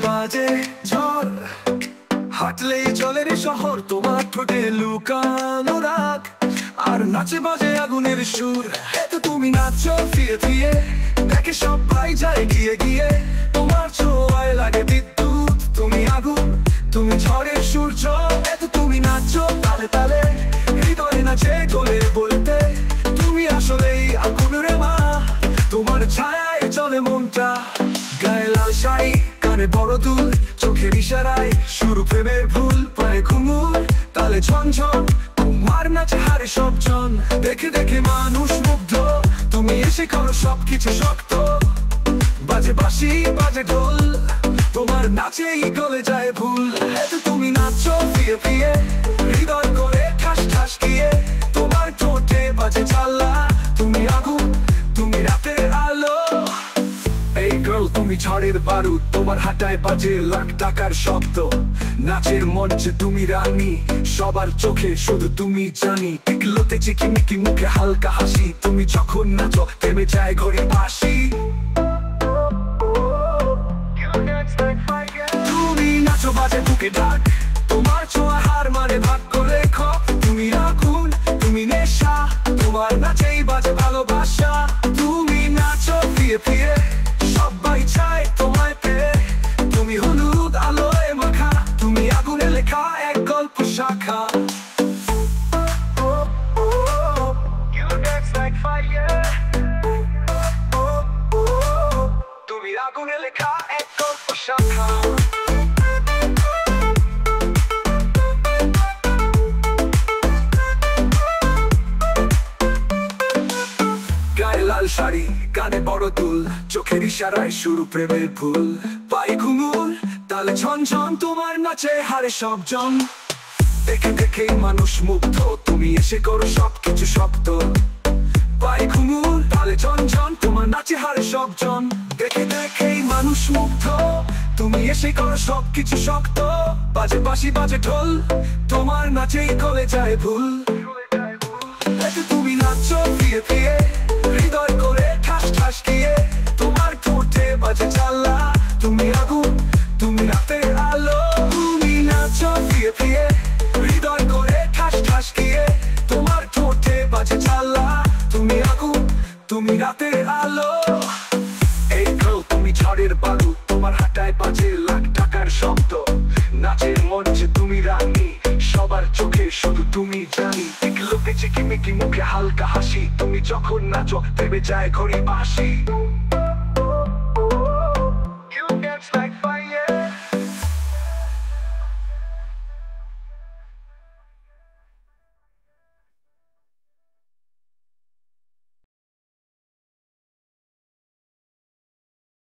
বাজে ঝড়, হাঁটলেই জলের শহর, তোমার ঠোঁটে লুকানো রাগ, আর নাচে বাজে আগুনের সুর। এত তুমি নাচো ফিরে ফিরে, দেখে সবাই যায় গিয়ে গিয়ে, তোমার ছোঁয়ায় লাগে বিদ্যুৎ, তুমি আগুন, তুমি ঝড়ের সূর্য। এত তুমি নাচো তালে তালে, হৃদয়ে নাচে গলে বলতে, তুমি আসলেই আগুনের মা, তোমার ছায়ায় চলে মনটা। গায়ে লাল শাড়ি, কানে বড় দুল, চোখের ইশারায় শুরু প্রেমের ভুল, পায়ে ঘুঙুর, তালে ঝনঝন, তোমার নাচে হারে সবজন। দেখে দেখে মানুষ মুগ্ধ, তুমি এসে করো সবকিছু শক্ত, বাজে বাঁশি বাজে ঢোল, তোমার নাচেই গলে যায় ভুল। এত তুমি নাচো ফিরে ফিরে, হৃদয় করে ঠাস ঠাস গিয়ে, তোমার ঠোঁটে বাজে চাল্লা, তুমি আগুন, তুমি রাতের আলো। এই গার্ল তুমি ঝড়ের বারুদ, তোমার হাঁটায় বাজে লাখ টাকার শব্দ, নাচের মঞ্চে তুমি রানী, সবার চোখে শুধু তুমি জানি। টিকলোতে চিকিমিকি মুখে হালকা হাসি, তুমি যখন নাচো থেমে যায় ঘড়ি বাঁশি। তুমি নাচো বাজে বুকে ডাক, তোমার ছোঁয়া হার মানে ভাগ্য লেখো, তুমি আগুন, তুমি নেশা, তোমার নাচেই বাজে ভালোবাসা। তুমি নাচো ফিরে ফিরে, সবাই চায় তোমায় পেয়ে, তুমি হলুদ আলোয় মাখা, তুমি আগুনে লেখা এক গল্প শাখা। তুমি আগুনে লেখা এক গল্প শাখা। গায়ে লাল শাড়ি, কানে বড় দুল, চোখের ইশারায় শুরু প্রেমের ভুল, পায়ে ঘুঙুর, তালে ঝনঝন, তোমার নাচে হারে সবজন। দেখে দেখেই মানুষ মুগ্ধ, তুমি এসে করো সবকিছু শক্ত, পায়ে ঘুঙুর, তালে ঝনঝন, তোমার নাচে হারে সবজন। দেখে দেখেই মানুষ মুগ্ধ, তুমি এসে করো সবকিছু শক্ত, বাজে বাঁশি বাজে ঢোল, তোমার নাচেই গলে যায় ভুল। এত তুমি নাচো ফিরে ফিরে, হৃদয় করে ঠাস ঠাস গিয়ে, তোমার ঠোঁটে বাজে চাল্লা, তুমি আগুন, তুমি রাতের আলো। তুমি নাচো ফিরে ফিরে, হৃদয় করে ঠাস ঠাস গিয়ে, তোমার ঠোঁটে বাজে চাল্লা, তুমি আগুন, তুমি রাতের আলো। এই গার্ল তুমি ঝড়ের বালু, তোমার হাঁটায় বাজে লাখ টাকার শব্দ, নাচের মঞ্চে তুমি রানী, সবার চোখে শুধু তুমি জানি। টিকলোতে চিকিমিকি মুখে হালকা হাসি, তুমি যখন নাচো থেমে যায় ঘড়ি বাঁশি।